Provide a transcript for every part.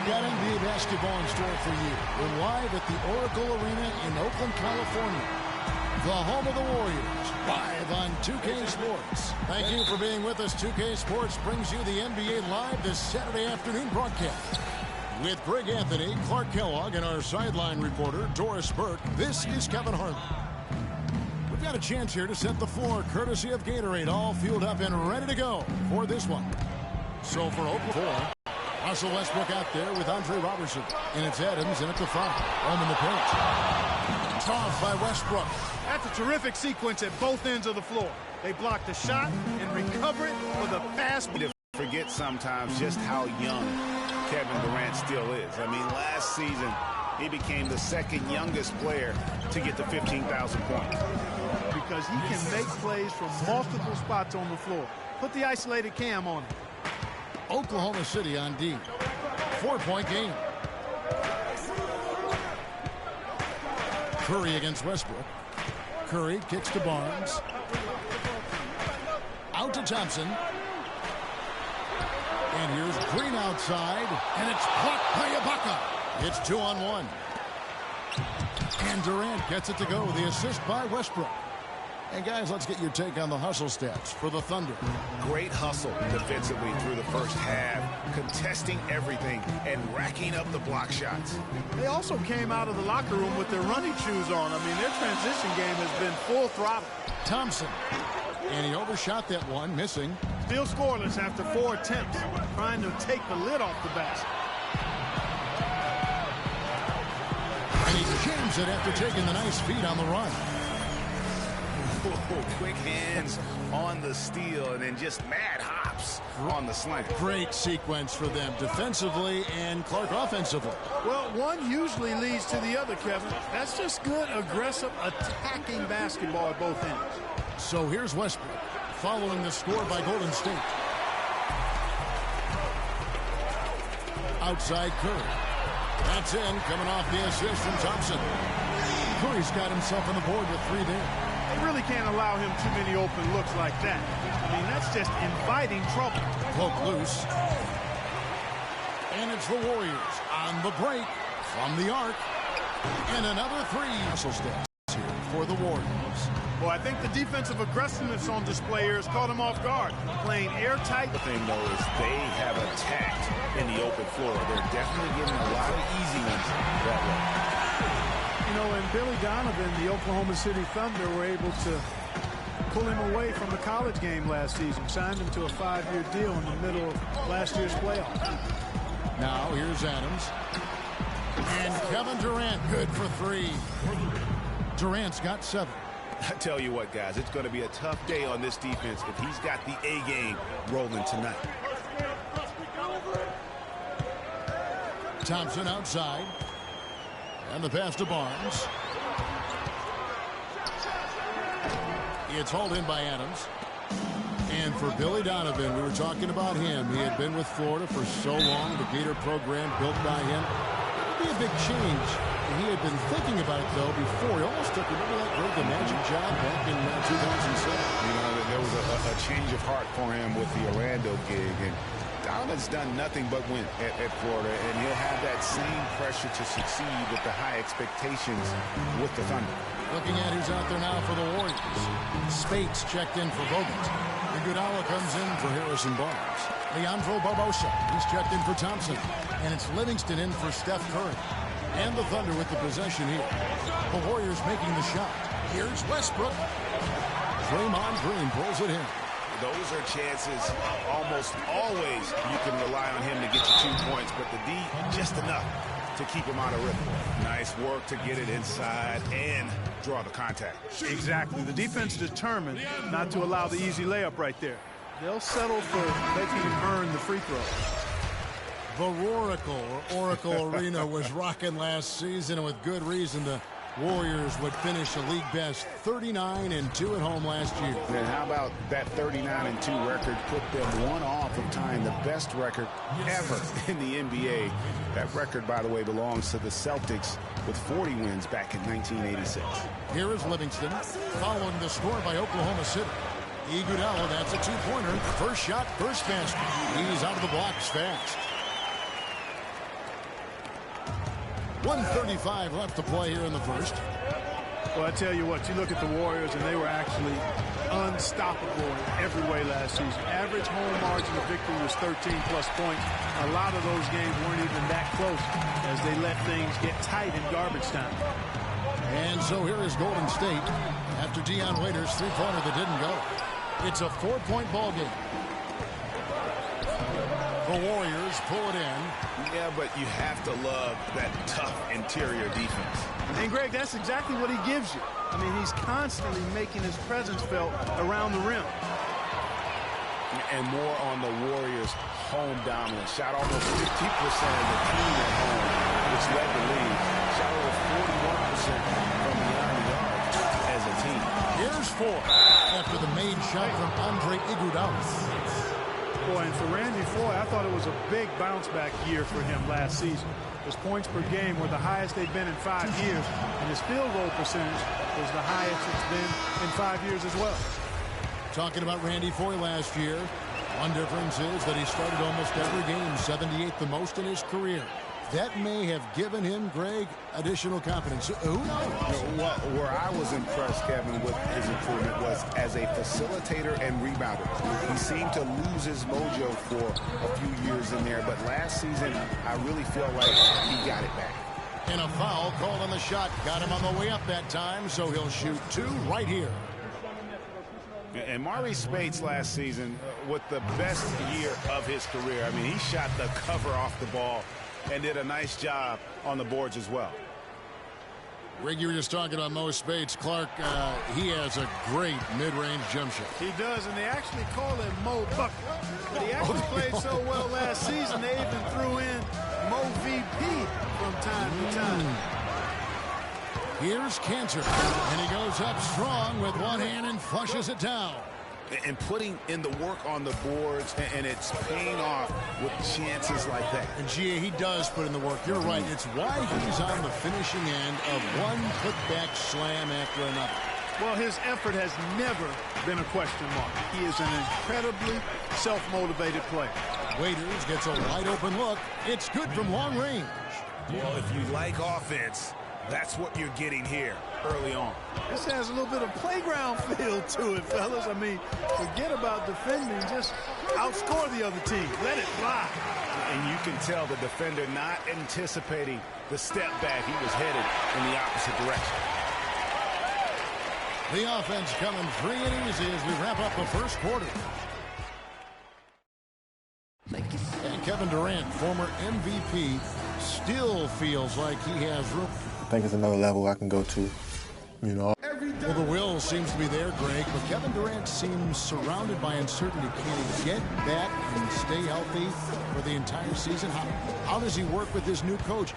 got NBA basketball in store for you. We're live at the Oracle Arena in Oakland, California. The home of the Warriors, live on 2K Sports. Thank you for being with us. 2K Sports brings you the NBA Live this Saturday afternoon broadcast. With Greg Anthony, Clark Kellogg, and our sideline reporter, Doris Burke, this is Kevin Harlan. We've got a chance here to set the floor, courtesy of Gatorade, all fueled up and ready to go for this one. So for Oklahoma, Russell Westbrook out there with Andre Robertson. And it's Adams in at the 5. Home in the paint. Tossed by Westbrook. That's a terrific sequence at both ends of the floor. They block the shot and recover it for the fast. Forget sometimes just how young Kevin Durant still is. I mean, last season, he became the second youngest player to get to 15,000 points. Because he can make plays from multiple spots on the floor. Put the isolated cam on him. Oklahoma City on D. 4-point game. Curry against Westbrook. Curry kicks to Barnes. Out to Thompson. And here's Green outside. And it's blocked by Ibaka. It's 2-on-1. And Durant gets it to go. The assist by Westbrook. And guys, let's get your take on the hustle stats for the Thunder. Great hustle defensively through the first half, contesting everything and racking up the block shots. They also came out of the locker room with their running shoes on. I mean, their transition game has been full throttle. Thompson. And he overshot that one, missing. Still scoreless after 4 attempts, trying to take the lid off the basket. And he jams it after taking the nice feed on the run. Quick hands on the steal and then just mad hops on the slant. Great sequence for them defensively and Clark offensively. Well, one usually leads to the other, Kevin. That's just good, aggressive, attacking basketball at both ends. So here's Westbrook following the score by Golden State. Outside Curry. That's in, coming off the assist from Thompson. Curry's got himself on the board with 3 there. They really can't allow him too many open looks like that. I mean, that's just inviting trouble. Poke loose. And it's the Warriors on the break from the arc. And another 3. Hustle steps here for the Warriors. Well, I think the defensive aggressiveness on display here has caught him off guard. Playing airtight. The thing, though, is they have attacked in the open floor. They're definitely getting a lot of easy ones that way. You know, and Billy Donovan, the Oklahoma City Thunder, were able to pull him away from the college game last season. Signed him to a 5-year deal in the middle of last year's playoff. Now here's Adams. And Kevin Durant, good for 3. Durant's got 7. I tell you what, guys, it's going to be a tough day on this defense if he's got the A game rolling tonight. Thompson outside. And the pass to Barnes. It's hauled in by Adams. And for Billy Donovan, we were talking about him. He had been with Florida for so long. The Gator program built by him. It would be a big change. And he had been thinking about it, though, before. He almost took, remember that Greg the Magic job back in 2007? You know, there was a change of heart for him with the Orlando gig. And Donovan's done nothing but win at Florida, and he'll have that same pressure to succeed with the high expectations with the Thunder. Looking at who's out there now for the Warriors. Spates checked in for Bogut. Iguodala comes in for Harrison Barnes. Leandro Barbosa, he's checked in for Thompson. And it's Livingston in for Steph Curry. And the Thunder with the possession here. The Warriors making the shot. Here's Westbrook. Draymond Green pulls it in. Those are chances almost always you can rely on him to get you 2 points, but the D, just enough to keep him out of rhythm. Nice work to get it inside and draw the contact. Exactly. The defense determined not to allow the easy layup right there. They'll settle for making him earn the free throw. The Oracle Arena was rocking last season, and with good reason. The Warriors would finish a league best 39-2 at home last year. And how about that 39-2 record put them 1 off of tying the best record ever in the NBA. That record, by the way, belongs to the Celtics with 40 wins back in 1986. Here is Livingston following the score by Oklahoma City. Iguodala, that's a 2-pointer. First shot, first basket. He's out of the blocks fast. 1:35 left to play here in the first. Well, I tell you what, you look at the Warriors, and they were actually unstoppable in every way last season. Average home margin of victory was 13-plus points. A lot of those games weren't even that close as they let things get tight in garbage time. And so here is Golden State after Dion Waiters' three-pointer that didn't go. It's a 4-point ball game. The Warriors pull it in. Yeah, but you have to love that tough interior defense. And, Greg, that's exactly what he gives you. I mean, he's constantly making his presence felt around the rim. And more on the Warriors' home dominance. Shot almost 50% of the team at home, which led the league. Shot over 41% from beyond the arc as a team. Here's 4 after the made shot from Andre Iguodala. Boy, and for Randy Foye, I thought it was a big bounce-back year for him last season. His points per game were the highest they've been in 5 years, and his field goal percentage was the highest it's been in 5 years as well. Talking about Randy Foye last year, one difference is that he started almost every game, 78th the most in his career. That may have given him, Greg, additional confidence. Who knows? Well, where I was impressed, Kevin, with his improvement was as a facilitator and rebounder. He seemed to lose his mojo for a few years in there, but last season, I really feel like he got it back. And a foul called on the shot. Got him on the way up that time, so he'll shoot 2 right here. And Maurice Spates last season with the best year of his career. I mean, he shot the cover off the ball and did a nice job on the boards as well. Rick, you were just talking about Mo Spates. Clark, he has a great mid-range jump shot. He does, and they actually call him Mo Bucket. But he actually played so well last season, they even threw in Mo VP from time to time. Here's Cantor, and he goes up strong with one hand and flushes it down. And putting in the work on the boards, and it's paying off with chances like that. And G.A., he does put in the work. You're right. It's why he's on the finishing end of one putback slam after another. Well, his effort has never been a question mark. He is an incredibly self-motivated player. Waiters gets a wide-open look. It's good from long range. Well, if you like offense, that's what you're getting here early on. This has a little bit of playground feel to it, fellas. I mean, forget about defending. Just outscore the other team. Let it fly. And you can tell the defender not anticipating the step back. He was headed in the opposite direction. The offense coming free and easy as we wrap up the first quarter. And Kevin Durant, former MVP, still feels like he has room. I think it's another level I can go to, you know. Well, the will seems to be there, Greg, but Kevin Durant seems surrounded by uncertainty. Can he get back and stay healthy for the entire season? How does he work with his new coach?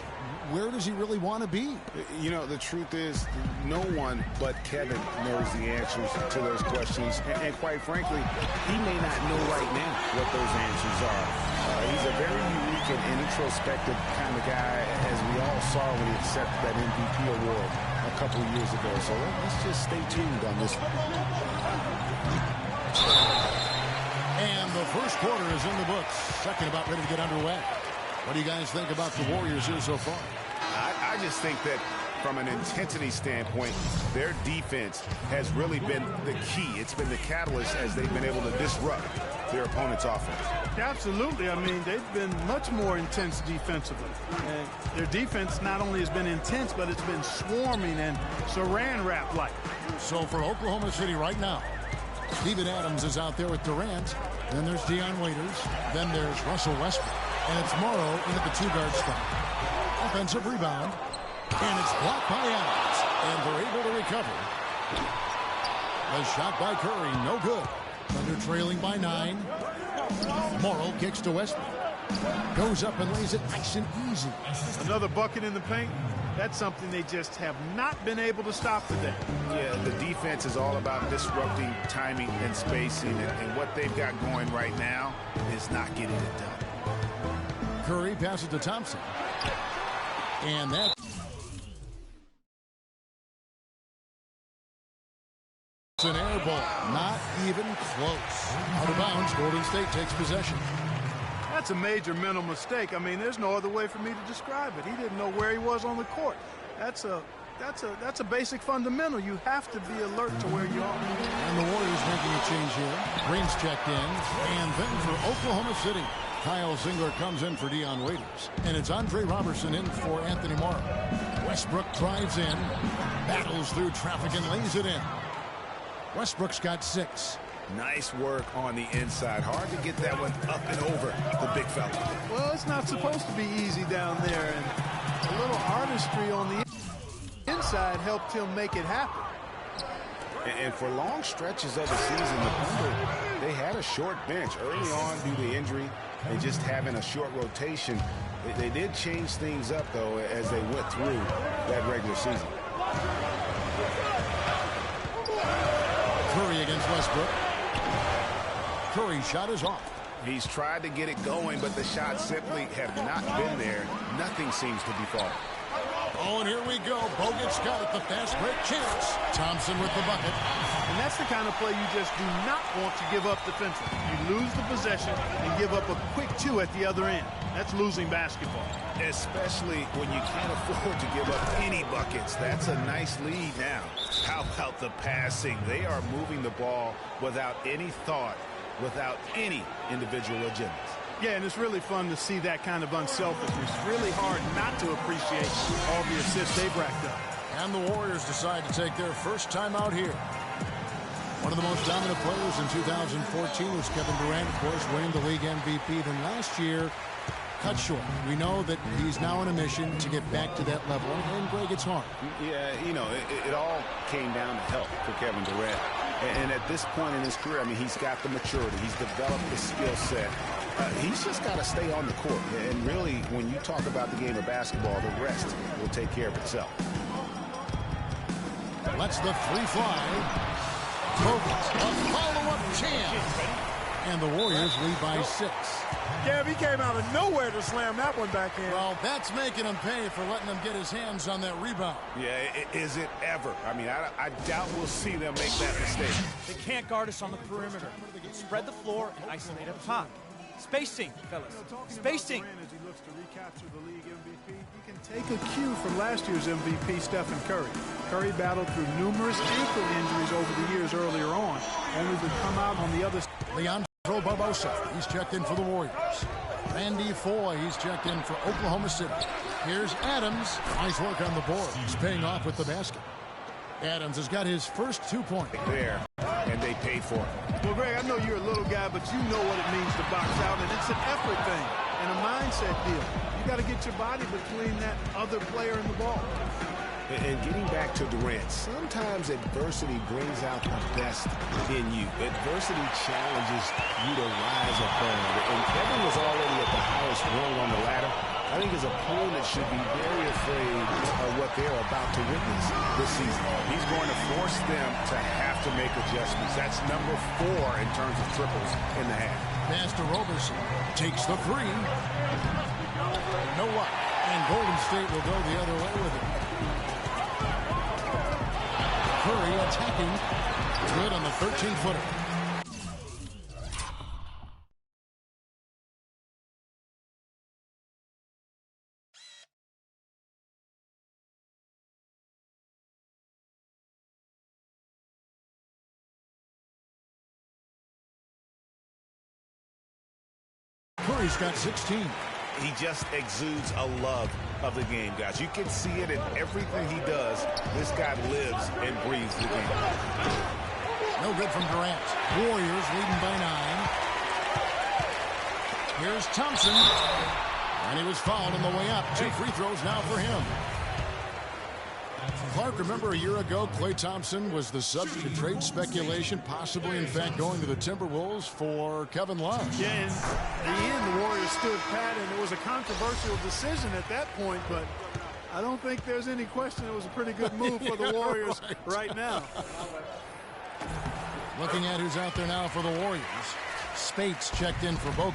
Where does he really want to be? You know, the truth is, no one but Kevin knows the answers to those questions. And quite frankly, he may not know right now what those answers are. He's a very unique and introspective kind of guy, as we all saw when he accepted that MVP award a couple of years ago. So let's just stay tuned on this one. And the first quarter is in the books. Second about ready to get underway. What do you guys think about the Warriors here so far? I just think that from an intensity standpoint, their defense has really been the key. It's been the catalyst as they've been able to disrupt their opponent's offense. Absolutely. I mean, they've been much more intense defensively. And their defense not only has been intense, but it's been swarming and saran wrap-like. So for Oklahoma City right now, Steven Adams is out there with Durant. Then there's Dion Waiters. Then there's Russell Westbrook. And it's Morrow in at the two-guard spot. Offensive rebound. And it's blocked by Adams. And they're able to recover. The shot by Curry, no good. Thunder trailing by 9. Morrow kicks to Westbrook. Goes up and lays it nice and easy. Another bucket in the paint. That's something they just have not been able to stop today. Yeah, the defense is all about disrupting timing and spacing. And what they've got going right now is not getting it done. Curry passes to Thompson. And that's an air ball. Not even close. Out of bounds, Golden State takes possession. That's a major mental mistake. I mean, there's no other way for me to describe it. He didn't know where he was on the court. That's a basic fundamental. You have to be alert to where you are. And the Warriors making a change here. Green's checked in. And then for Oklahoma City, Kyle Singler comes in for Dion Waiters. And it's Andre Robertson in for Anthony Morrow. Westbrook drives in, battles through traffic and lays it in. Westbrook's got 6. Nice work on the inside. Hard to get that one up and over the big fella. Well, it's not supposed to be easy down there. And a little artistry on the inside helped him make it happen. And for long stretches of the season, the Thunder, they had a short bench early on due to injury and just having a short rotation. They did change things up, though, as they went through that regular season. Curry against Westbrook. Curry's shot is off. He's tried to get it going, but the shots simply have not been there. Nothing seems to be falling. Oh, and here we go. Bogut's got it. The fast break chance. Thompson with the bucket. And that's the kind of play you just do not want to give up defensively. You lose the possession and give up a quick 2 at the other end. That's losing basketball. Especially when you can't afford to give up any buckets. That's a nice lead now. How about the passing? They are moving the ball without any thought, without any individual agendas. Yeah, and it's really fun to see that kind of unselfishness. Really hard not to appreciate all the assists they've racked up. And the Warriors decide to take their first time out here. One of the most dominant players in 2014 was Kevin Durant, of course, winning the league MVP. Then last year, cut short. We know that he's now on a mission to get back to that level. And Greg, it's hard. Yeah, you know, it all came down to health for Kevin Durant. And at this point in his career, I mean, he's got the maturity. He's developed the skill set. He's just got to stay on the court. And really, when you talk about the game of basketball, the rest will take care of itself. Lets the free fly. Bogut, a follow-up chance. And the Warriors lead by 6. Gav, he came out of nowhere to slam that one back in. Well, that's making him pay for letting him get his hands on that rebound. Yeah, is it ever? I mean, I doubt we'll see them make that mistake. They can't guard us on the perimeter. Spread the floor and isolate up top. Spacing, fellas. Spacing. As he looks to recapture the league MVP, he can take a cue from last year's MVP, Stephen Curry. Curry battled through numerous ankle injuries over the years earlier on, only to come out on the other side. Leandro Barbosa, he's checked in for the Warriors. Randy Foye, he's checked in for Oklahoma City. Here's Adams. Nice work on the board. He's paying off with the basket. Adams has got his first 2-point. There, and they paid for it. Well, Greg, I know you're a little guy, but you know what it means to box out, and it's an effort thing and a mindset deal. You got to get your body between that other player and the ball. And getting back to Durant, sometimes adversity brings out the best in you. Adversity challenges you to rise above. And Kevin was already at the highest rung on the ladder. I think his opponent should be very afraid of what they're about to witness this season. He's going to force them to have to make adjustments. That's number 4 in terms of triples in the half. Pass to Roberson. Takes the 3. You know what? And Golden State will go the other way with it. Curry attacking. Good on the 13-footer. Curry's got 16. He just exudes a love of the game, guys. You can see it in everything he does. This guy lives and breathes the game. No good from Durant. Warriors leading by 9. Here's Thompson. And he was fouled on the way up. 2 free throws now for him. Clark, remember a year ago, Klay Thompson was the subject of trade speculation, possibly, in fact, going to the Timberwolves for Kevin Love. Yeah, and in the end, the Warriors stood pat, and it was a controversial decision at that point, but I don't think there's any question it was a pretty good move for the Warriors right now. Looking at who's out there now for the Warriors. Spates checked in for Bogut.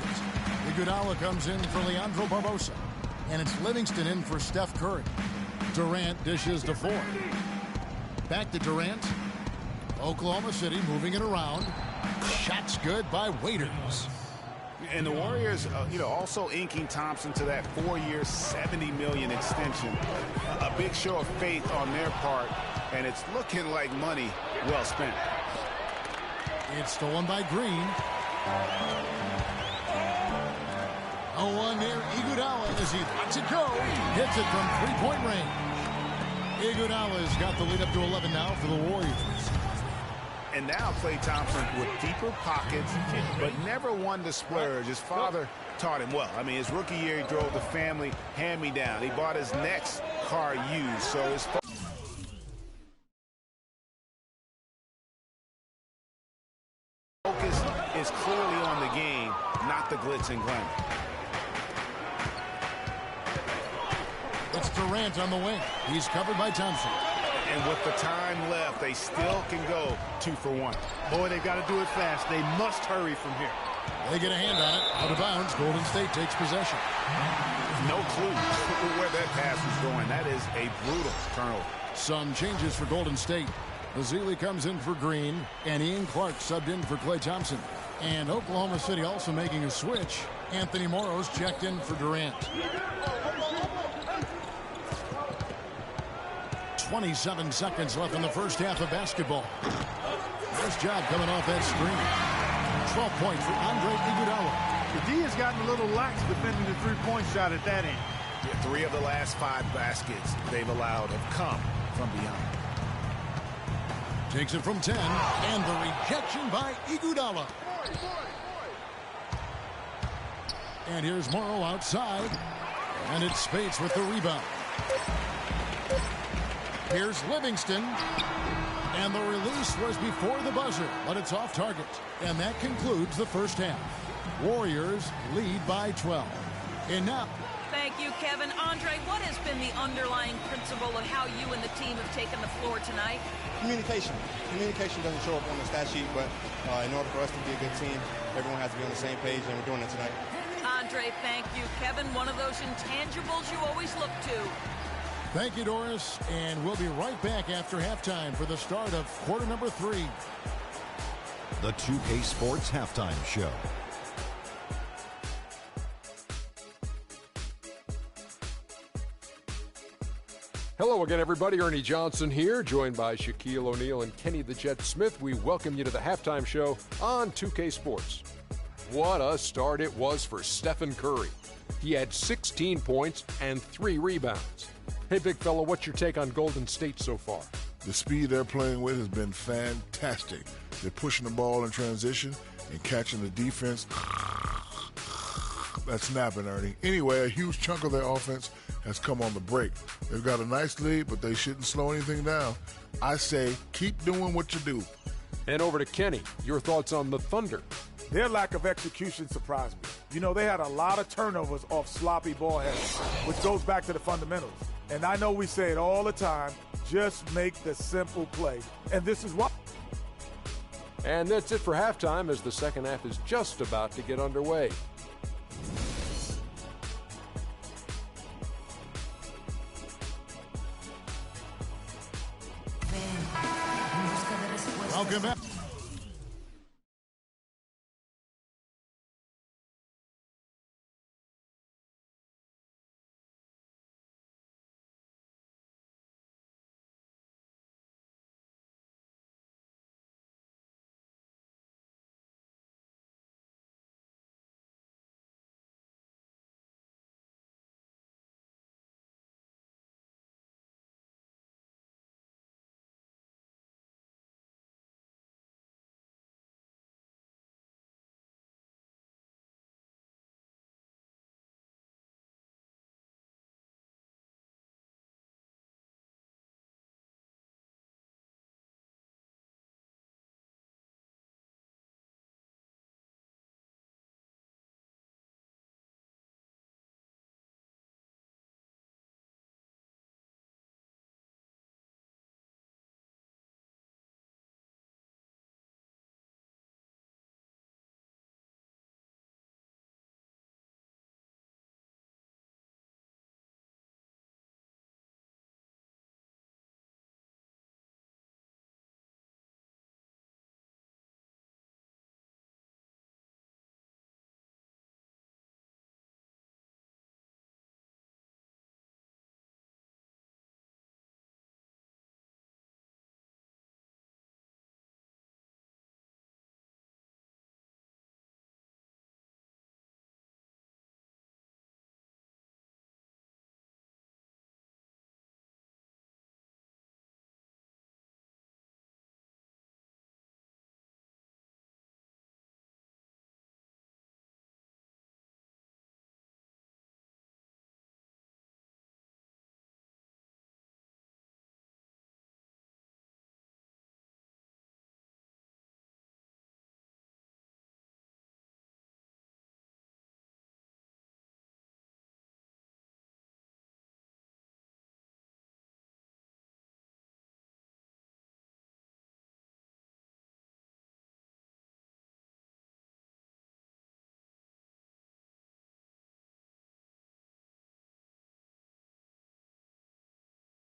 Iguodala comes in for Leandro Barbosa. And it's Livingston in for Steph Curry. Durant dishes to Ford. Back to Durant. Oklahoma City moving it around. Shots good by Waiters. And the Warriors, also inking Thompson to that 4-year, $70 million extension. A big show of faith on their part, and it's looking like money well spent. It's stolen by Green. 0-1 near Iguodala as he lets it go. Hits it from three-point range. Iguodala's got the lead up to 11 now for the Warriors. And now Klay Thompson with deeper pockets, but never one to splurge. His father taught him well. I mean, his rookie year, he drove the family hand-me-down. He bought his next car used, so his focus is clearly on the game, not the glitz and glamour. It's Durant on the wing. He's covered by Thompson. And with the time left, they still can go 2 for 1. Boy, they got to do it fast. They must hurry from here. They get a hand on it. Out of bounds. Golden State takes possession. No clue where that pass was going. That is a brutal turnover. Some changes for Golden State. Ezeli comes in for Green, and Ian Clark subbed in for Klay Thompson. And Oklahoma City also making a switch. Anthony Morrow's checked in for Durant. 27 seconds left in the first half of basketball. Nice job coming off that screen. 12 points for Andre Iguodala. The D has gotten a little lax defending the three-point shot at that end. 3 of the last 5 baskets they've allowed have come from beyond. Takes it from 10, and the rejection by Iguodala. And here's Morrow outside, and it's Spates with the rebound. Here's Livingston, and the release was before the buzzer, but it's off target. And that concludes the first half. Warriors lead by 12. And now... Thank you, Kevin. Andre, what has been the underlying principle of how you and the team have taken the floor tonight? Communication. Communication doesn't show up on the stat sheet, but in order for us to be a good team, everyone has to be on the same page, and we're doing it tonight. Andre, thank you. Kevin, one of those intangibles you always look to. Thank you, Doris, and we'll be right back after halftime for the start of quarter number 3. The 2K Sports Halftime Show. Hello again, everybody. Ernie Johnson here, joined by Shaquille O'Neal and Kenny the Jet Smith. We welcome you to the halftime show on 2K Sports. What a start it was for Stephen Curry. He had 16 points and 3 rebounds. Hey, big fella, what's your take on Golden State so far? The speed they're playing with has been fantastic. They're pushing the ball in transition and catching the defense. That's snapping, Ernie. Anyway, a huge chunk of their offense has come on the break. They've got a nice lead, but they shouldn't slow anything down. I say keep doing what you do. And over to Kenny. Your thoughts on the Thunder? Their lack of execution surprised me. You know, they had a lot of turnovers off sloppy ball handling, which goes back to the fundamentals. And I know we say it all the time, just make the simple play. And this is why. And that's it for halftime, as the second half is just about to get underway. Welcome back.